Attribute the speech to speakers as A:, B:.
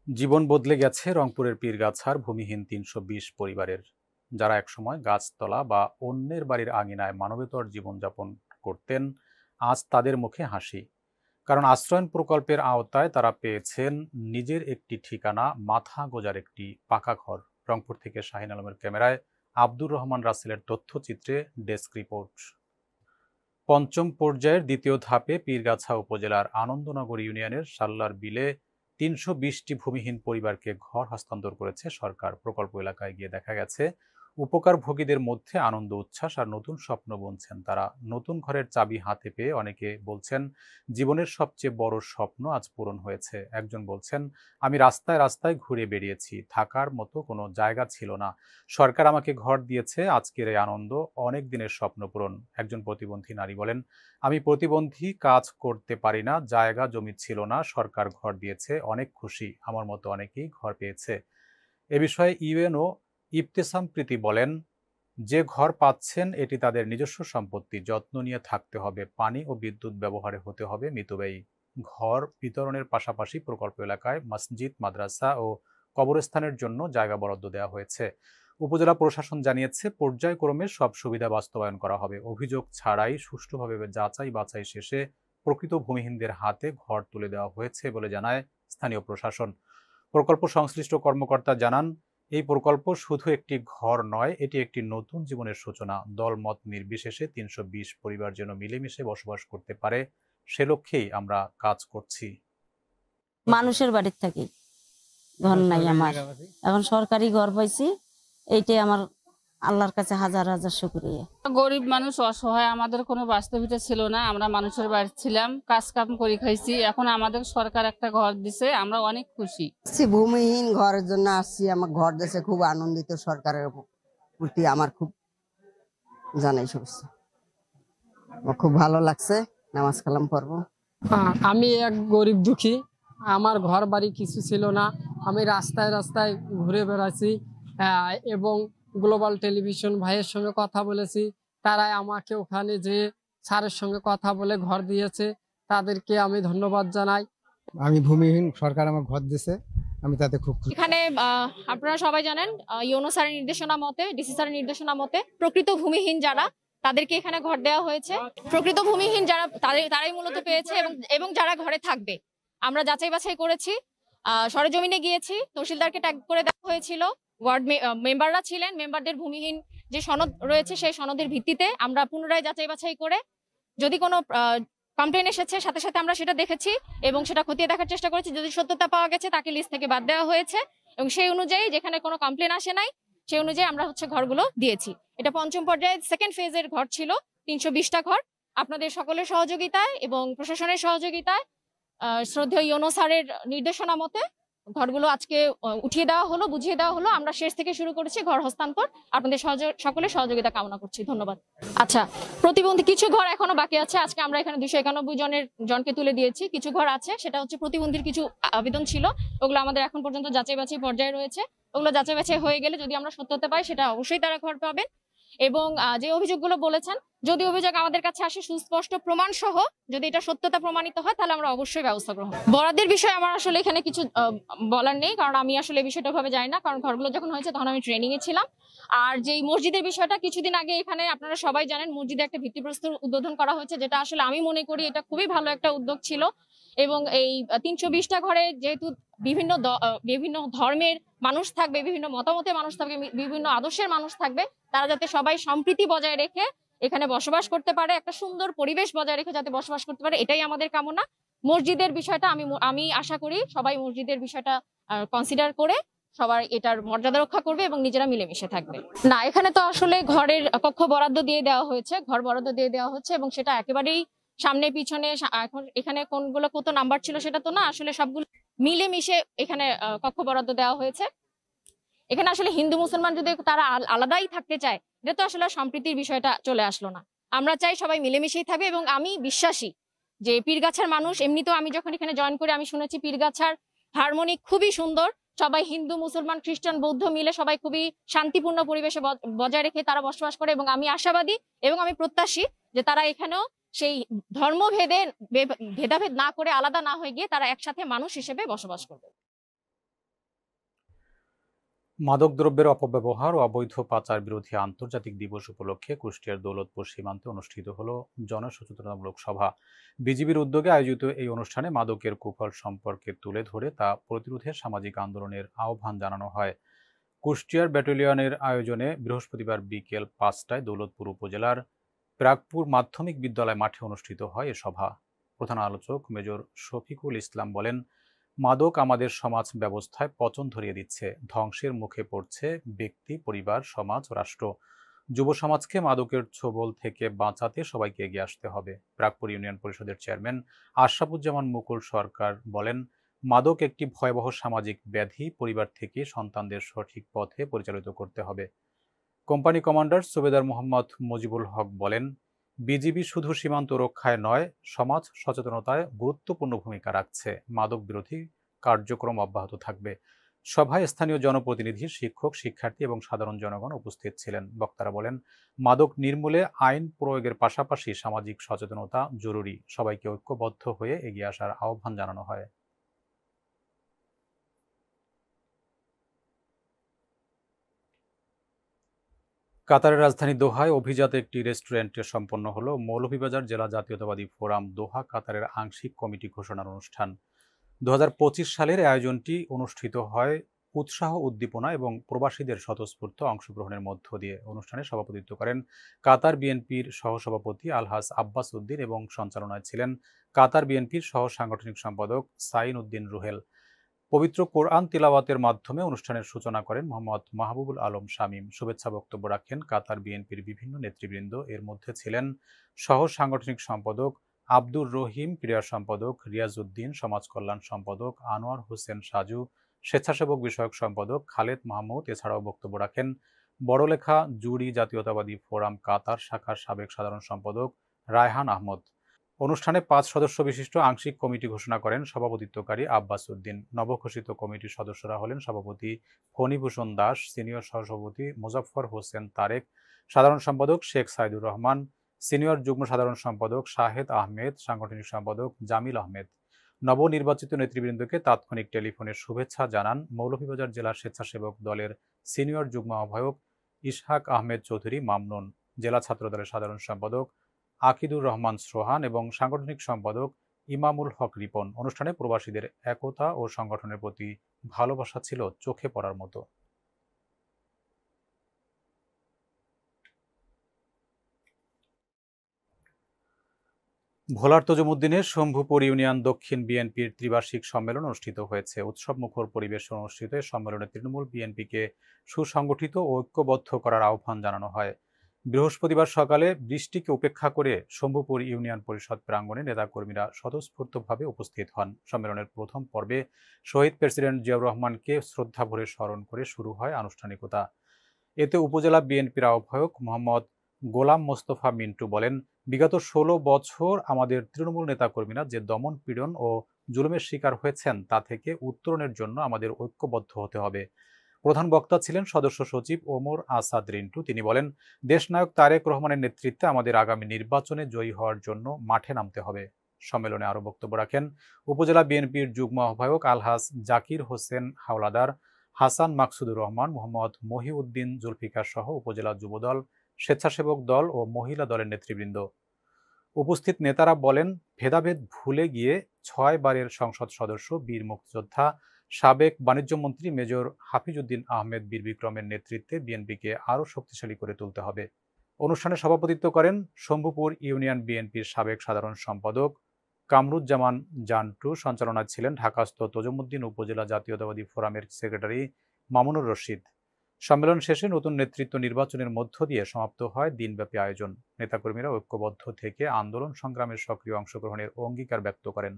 A: জীবন বদলে গেছে রংপুরের পীরগাছার ভূমিহীন ৩২০ পরিবারের, যারা একসময় গাছতলা বা অন্যের বাড়ির আঙিনায় মানবেতর জীবনযাপন করতেন। আজ তাদের মুখে হাসি, কারণ আশ্রয়ণ প্রকল্পের আওতায় তারা পেয়েছেন নিজের একটি ঠিকানা, মাথা গোঁজার একটি পাকা ঘর। রংপুর থেকে শাহিন আলমের ক্যামেরায় আব্দুর রহমান রাসেলের তথ্যচিত্রে ডেস্ক রিপোর্ট। পঞ্চম পর্যায়ের দ্বিতীয় ধাপে পীরগাছা উপজেলার আনন্দনগর ইউনিয়নের সাল্লার বিলে ৩২০টি ভূমিহীন পরিবারকে ঘর হস্তান্তর করেছে সরকার। প্রকল্প এলাকায় গিয়ে দেখা গেছে উপকারভোগীদের মধ্যে আনন্দ, উচ্ছ্বাস আর নতুন স্বপ্ন বুনছেন তারা। নতুন ঘরের চাবি হাতে পেয়ে অনেকে বলছেন, জীবনের সবচেয়ে বড় স্বপ্ন আজ পূরণ হয়েছে। একজন বলছেন, আমি রাস্তায় রাস্তায় ঘুরে বেরিয়েছি, থাকার মতো কোনো জায়গা ছিল না, সরকার আমাকে ঘর দিয়েছে, আজকের এই আনন্দ অনেক দিনের স্বপ্ন পূরণ। একজন প্রতিবন্ধী নারী বলেন, আমি প্রতিবন্ধী, কাজ করতে পারি না, জায়গা জমি ছিল না, সরকার ঘর দিয়েছে, অনেক খুশি, আমার মতো অনেকেই ঘর পেয়েছে। এ বিষয়ে ইউএনও ইবতেসাম প্রীতি বলেন, যে ঘর পাচ্ছেন এটি তাদের নিজস্ব সম্পত্তি, যত্ন নিয়ে থাকতে হবে, পানি ও বিদ্যুৎ ব্যবহারে হতে হবে মিতব্যয়ী। ঘর বিতরণের পাশাপাশি প্রকল্প এলাকায় মসজিদ, মাদ্রাসা ও কবরস্থানের জন্য জায়গা বরাদ্দ দেওয়া হয়েছে। উপজেলা প্রশাসন জানিয়েছে, পর্যায়ক্রমে সব সুবিধা বাস্তবায়ন করা হবে। অভিযোগ ছাড়াই সুষ্ঠুভাবে যাচাই বাছাই শেষে প্রকৃত ভূমিহীনদের হাতে ঘর তুলে দেওয়া হয়েছে বলে জানায় স্থানীয় প্রশাসন। প্রকল্প সংশ্লিষ্ট কর্মকর্তা জানান, এই প্রকল্প শুধু একটি ঘর নয়, এটি একটি নতুন জীবনের সূচনা। দলমত নির্বিশেষে ৩২০ পরিবার যেন মিলেমিশে বসবাস করতে পারে, সে লক্ষ্যেই আমরা কাজ করছি।
B: মানুষের বাড়ির থাকি, ঘর নাই আমার, এখন সরকারি ঘর পাইছি, এইটাই আমার আল্লাহর কাছে হাজার হাজার শুকরিয়া।
C: গরিব মানুষ, অসহায়, আমাদের কোনো বাস্তবিকতা ছিল না, আমরা মানুষের বাড়ি ছিলাম, কাজ কাম করে খাইছি, এখন আমাদের সরকার একটা ঘর দিছে, আমরা অনেক খুশি।
D: ভূমিহীন ঘরের জন্য আসছি, আমার ঘর দিয়েছে, খুব আনন্দিত। সরকারের প্রতি আমার খুব জানাই শুভেচ্ছা, আমার খুব ভালো লাগছে। নামাজ কালাম পড়বো।
E: আমি এক গরিব দুঃখী, আমার ঘর বাড়ি কিছু ছিল না, আমি রাস্তায় রাস্তায় ঘুরে বেড়াচ্ছি এবং গ্লোবাল টেলিভিশন ভাইয়ের সঙ্গে কথা বলেছি, তারাই আমাকে ওখানে যে স্যারের সঙ্গে কথা বলে ঘর দিয়েছে, তাদেরকে আমি ধন্যবাদ জানাই।
F: আমি ভূমিহীন, সরকার আমার ঘর দিয়েছে, আমি তাতে খুব খুশি।
G: এখানে আপনারা সবাই জানেন, ইউনো স্যারের নির্দেশনা মতে, ডিসি স্যারের নির্দেশনা মতে প্রকৃত ভূমিহীন যারা, তাদেরকে এখানে ঘর দেওয়া হয়েছে। প্রকৃত ভূমিহীন যারা, তারাই মূলত পেয়েছে, এবং যারা ঘরে থাকবে। আমরা যাচাই বাছাই করেছি, সরেজমিনে গিয়েছি, তহসিলদারকে ট্যাগ করে দেওয়া হয়েছিল, ওয়ার্ড মেম্বাররা ছিলেন, মেম্বারদের ভূমিহীন যে সনদ রয়েছে সেই সনদের ভিত্তিতে আমরা পুনরায় যাচাই বাছাই করে যদি কোনো কমপ্লেন এসেছে সাথে সাথে আমরা সেটা দেখেছি এবং সেটা খতিয়ে দেখার চেষ্টা করেছি। যদি সত্যতা পাওয়া গেছে তাকে লিস্ট থেকে বাদ দেওয়া হয়েছে, এবং সেই অনুযায়ী যেখানে কোনো কমপ্লেন আসে নাই সেই অনুযায়ী আমরা ঘরগুলো দিয়েছি। এটা পঞ্চম পর্যায়ে সেকেন্ড ফেজের ঘর ছিল, ৩২০টা ঘর। আপনাদের সকলের সহযোগিতায় এবং প্রশাসনের সহযোগিতায়, শ্রদ্ধেয় ইউনো স্যারের নির্দেশনা মতে ঘরগুলো আজকে উঠিয়ে দেওয়া হলো, বুঝিয়ে দেওয়া হলো। আমরা শেষ থেকে শুরু করেছি ঘর হস্তান্তর। আপনাদের সকলের সহযোগিতা কামনা করছি, ধন্যবাদ। আচ্ছা, প্রতিবন্ধী কিছু ঘর এখনো বাকি আছে। আজকে আমরা এখানে 291 জনকে তুলে দিয়েছি। কিছু ঘর আছে, সেটা হচ্ছে প্রতিবন্ধীর কিছু আবেদন ছিল, ওগুলো আমাদের এখন পর্যন্ত যাচাই বাছাই পর্যায়ে রয়েছে। ওগুলো যাচাই বাছাই হয়ে গেলে যদি আমরা সত্যতা পাই, সেটা অবশ্যই তারা ঘর পাবেন। এবং যে অভিযোগগুলো বলেছেন, যদি অভিযোগ আমাদের কাছে আসে সুস্পষ্ট প্রমাণ সহ, যদি এটা সত্যতা প্রমাণিত হয়, তাহলে আমরা অবশ্যই ব্যবস্থা গ্রহণ করব। বরাদ্দের বিষয়ে আমার আসলে এখানে কিছু বলার নেই, কারণ আমি আসলে এই বিষয়টা ভাবে জানি না, কারণ ঘরগুলো যখন হয়েছে তখন আমি ট্রেনিং এ ছিলাম। আর যেই মসজিদের বিষয়টা, কিছুদিন আগে এখানে আপনারা সবাই জানেন মসজিদে একটা ভিত্তিপ্রস্তর উদ্বোধন করা হয়েছে, যেটা আসলে আমি মনে করি এটা খুবই ভালো একটা উদ্যোগ ছিল। এবং এই ৩২০টা ঘরে যেহেতু বিভিন্ন ধর্মের মানুষ থাকবে, বিভিন্ন মতামতের মানুষ থাকবে, বিভিন্ন আদর্শের মানুষ থাকবে, তারা যাতে সবাই সম্প্রীতি বজায় রেখে এখানে বসবাস করতে পারে, একটা সুন্দর পরিবেশ বজায় রেখে যাতে বসবাস করতে পারে, এটাই আমাদের কামনা। মসজিদের বিষয়টা আমি আশা করি সবাই মসজিদের বিষয়টা কনসিডার করে সবার এটার মর্যাদা রক্ষা করবে এবং নিজেরা মিলেমিশে থাকবে। না, এখানে তো আসলে ঘরের কক্ষ বরাদ্দ দিয়ে দেওয়া হয়েছে, ঘর বরাদ্দ দিয়ে দেওয়া হচ্ছে, এবং সেটা একেবারেই সামনে পিছনে। এখন এখানে কোনগুলো কত নাম্বার ছিল সেটা তো না, আসলে সবগুলো মিলেমিশে এখানে কক্ষ বরাদ্দ দেওয়া হয়েছে। এখানে আসলে হিন্দু মুসলমান যদি তারা আলাদাই থাকতে চায়, এটা তো আসলে সম্প্রীতির বিষয়টা চলে আসলো না। আমরা চাই সবাই মিলেমিশেই থাকবে, এবং আমি বিশ্বাসী যে পীরগাছার মানুষ, এমনিতেও আমি যখন এখানে জয়েন করি আমি শুনেছি পীরগাছার হারমোনি খুবই সুন্দর। সবাই হিন্দু মুসলমান খ্রিস্টান বৌদ্ধ মিলে সবাই খুবই শান্তিপূর্ণ পরিবেশে বজায় রেখে তারা বসবাস করে, এবং আমি আশাবাদী এবং আমি প্রত্যাশী যে তারা এখানেও সেই ধর্মভেদে ভেদাভেদ না করে, আলাদা না হয়ে গিয়ে তারা একসাথে মানুষ হিসেবে বসবাস করবে।
A: মাদকদ্রব্যের অপব্যবহার ও অবৈধ পাচার বিরোধী আন্তর্জাতিক দিবস উপলক্ষে কুষ্টিয়ার দৌলতপুর সীমান্তে অনুষ্ঠিত হলো জনসচেতনতামূলক সভা। বিজিবির উদ্যোগে আয়োজিত এই অনুষ্ঠানে মাদকের কুফল সম্পর্কে তুলে ধরে তা প্রতিরোধে সামাজিক আন্দোলনের আহ্বান জানানো হয়। কুষ্টিয়ার ব্যাটালিয়নের আয়োজনে বৃহস্পতিবার বিকেল ৫টায় দৌলতপুর উপজেলার প্রাগপুর মাধ্যমিক বিদ্যালয় মাঠে অনুষ্ঠিত হয় এ সভা। প্রধান আলোচক মেজর শফিকুল ইসলাম বলেন, মাদক আমাদের সমাজ ব্যবস্থায় পতন ধরিয়ে দিচ্ছে, ধ্বংসের মুখে পড়ছে ব্যক্তি, পরিবার, সমাজ ও রাষ্ট্র। যুব সমাজকে মাদকের ছোবল থেকে বাঁচাতে সবাইকে এগিয়ে আসতে হবে। প্রাগপুর ইউনিয়ন পরিষদের চেয়ারম্যান আশরাফুজ্জামান মুকুল সরকার বলেন, মাদক একটি ভয়াবহ সামাজিক ব্যাধি, পরিবার থেকে সন্তানদের সঠিক পথে পরিচালিত করতে হবে। কোম্পানি কমান্ডার সুবেদার মোহাম্মদ মুজিবুল হক বলেন, বিজিবি শুধু সীমান্ত রক্ষায় নয়, সমাজ সচেতনতায় গুরুত্বপূর্ণ ভূমিকা রাখছে। মাদক বিরোধী কার্যক্রম অব্যাহত থাকবে। সভায় স্থানীয় জনপ্রতিনিধি, শিক্ষক, শিক্ষার্থী এবং সাধারণ জনগণ উপস্থিত ছিলেন। বক্তারা বলেন, মাদক নির্মূলে আইন প্রয়োগের পাশাপাশি সামাজিক সচেতনতা জরুরি। সবাইকে ঐক্যবদ্ধ হয়ে এগিয়ে আসার আহ্বান জানানো হয়। কাতারের রাজধানী দোহায় অভিজাত একটি রেস্টুরেন্টে সম্পন্ন হলো মৌলভীবাজার জেলা জাতীয়তাবাদী ফোরাম দোহা কাতারের আংশিক কমিটি ঘোষণার অনুষ্ঠান। ২০২৫ সালের আয়োজনটি অনুষ্ঠিত হয় উৎসাহ, উদ্দীপনা এবং প্রবাসীদের স্বতঃস্ফূর্ত অংশগ্রহণের মধ্য দিয়ে। অনুষ্ঠানে সভাপতিত্ব করেন কাতার বিএনপির সহসভাপতি আলহাজ আব্বাস উদ্দিন এবং সঞ্চালনায় ছিলেন কাতার বিএনপির সহ সাংগঠনিক সম্পাদক সাইন উদ্দিন রুহেল। পবিত্র কোরআন তিলাওয়াতের মাধ্যমে অনুষ্ঠানের সূচনা করেন মোহাম্মদ মাহবুবুল আলম শামীম। শুভেচ্ছা বক্তব্য রাখেন কাতার বিএনপির বিভিন্ন নেতৃবৃন্দ। এর মধ্যে ছিলেন সহ সাংগঠনিক সম্পাদক আব্দুর রহিম, ক্রীড়া সম্পাদক রিয়াজ উদ্দিন, সমাজ কল্যাণ সম্পাদক আনোয়ার হোসেন সাজু, স্বেচ্ছাসেবক বিষয়ক সম্পাদক খালেদ মাহমুদ। এছাড়াও বক্তব্য রাখেন বড়লেখা জুরি জাতীয়তাবাদী ফোরাম কাতার শাখার সাবেক সাধারণ সম্পাদক রায়হান আহমদ। অনুষ্ঠানে ৫ সদস্য বিশিষ্ট আংশিক কমিটি ঘোষণা করেন সভাপতিত্বকারী আব্বাস উদ্দিন। নবঘোষিত কমিটির সদস্যরা হলেন সভাপতি ফণীভূষণ দাস, সিনিয়র সহসভাপতি মোজাফফর হোসেন তারেক, সাধারণ সম্পাদক শেখ সাইদুর রহমান, সিনিয়র যুগ্ম সাধারণ সম্পাদক শাহেদ আহমেদ, সাংগঠনিক সম্পাদক জামিল আহমেদ। নবনির্বাচিত নেতৃবৃন্দকে তাৎক্ষণিক টেলিফোনে শুভেচ্ছা জানান মৌলভীবাজার জেলা স্বেচ্ছাসেবক দলের সিনিয়র যুগ্ম আহ্বায়ক ইসহাক আহমেদ চৌধুরী মামনুন, জেলা ছাত্রদলের সাধারণ সম্পাদক আকিদুর রহমান সোহান এবং সাংগঠনিক সম্পাদক ইমামুল হক রিপন। অনুষ্ঠানে প্রবাসীদের একতা ও সংগঠনের প্রতি ভালোবাসা ছিল চোখে পড়ার মতো। ভোলার তজুমুদ্দিনে শম্ভুপুর ইউনিয়ন দক্ষিণ বিএনপির ত্রিবার্ষিক সম্মেলন অনুষ্ঠিত হয়েছে। উৎসবমুখর পরিবেশে অনুষ্ঠিত এই সম্মেলনে তৃণমূল বিএনপিকে সুসংগঠিত ও ঐক্যবদ্ধ করার আহ্বান জানানো হয়। বৃহস্পতিবার সকালে বৃষ্টিকে উপেক্ষা করে শম্ভুপুর ইউনিয়ন পরিষদ প্রাঙ্গণে নেতাকর্মীরা স্বতঃস্ফূর্তভাবে উপস্থিত হন। সম্মেলনের প্রথম পর্বে শহীদ প্রেসিডেন্ট জিয়াউর রহমানকে শ্রদ্ধাভরে স্মরণ করে শুরু হয় আনুষ্ঠানিকতা। এতে উপজেলা বিএনপির আহ্বায়ক মোহাম্মদ গোলাম মোস্তফা মিন্টু বলেন, বিগত ১৬ বছর আমাদের তৃণমূল নেতাকর্মীরা যে দমন পীড়ন ও জুলুমের শিকার হয়েছেন তা থেকে উত্তরণের জন্য আমাদের ঐক্যবদ্ধ হতে হবে। প্রধান বক্তা ছিলেন সদস্য সচিব ওমর আসাদ রিন্টু। তিনি বলেন, দেশনায়ক তারেক রহমানের নেতৃত্বে আমাদের আগামী নির্বাচনে জয়ী হওয়ার জন্য মাঠে নামতে হবে। সম্মেলনে আরও বক্তব্য রাখেন উপজেলা বিএনপির যুগ্ম আহ্বায়ক আলহাজ জাকির হোসেন হাওলাদার, হাসান মাকসুদুর রহমান, মোহাম্মদ মহিউদ্দিন জুলফিকার সহ উপজেলা যুবদল, স্বেচ্ছাসেবক দল ও মহিলা দলের নেতৃবৃন্দ। উপস্থিত নেতারা বলেন, ভেদাভেদ ভুলে গিয়ে ৬ বারের সংসদ সদস্য, বীর মুক্তিযোদ্ধা, সাবেক বাণিজ্যমন্ত্রী মেজর হাফিজউদ্দিন আহমেদ বীর বিক্রমের নেতৃত্বে বিএনপিকে আরও শক্তিশালী করে তুলতে হবে। অনুষ্ঠানে সভাপতিত্ব করেন শম্ভুপুর ইউনিয়ন বিএনপির সাবেক সাধারণ সম্পাদক কামরুজ্জামান জান্টু। সঞ্চালনায় ছিলেন ঢাকাস্থ তজুমুদ্দিন উপজেলা জাতীয়তাবাদী ফোরামের সেক্রেটারি মামুনুর রশিদ। সম্মেলন শেষে নতুন নেতৃত্ব নির্বাচনের মধ্য দিয়ে সমাপ্ত হয় দিনব্যাপী আয়োজন। নেতাকর্মীরা ঐক্যবদ্ধ থেকে আন্দোলন সংগ্রামের সক্রিয় অংশগ্রহণের অঙ্গীকার ব্যক্ত করেন।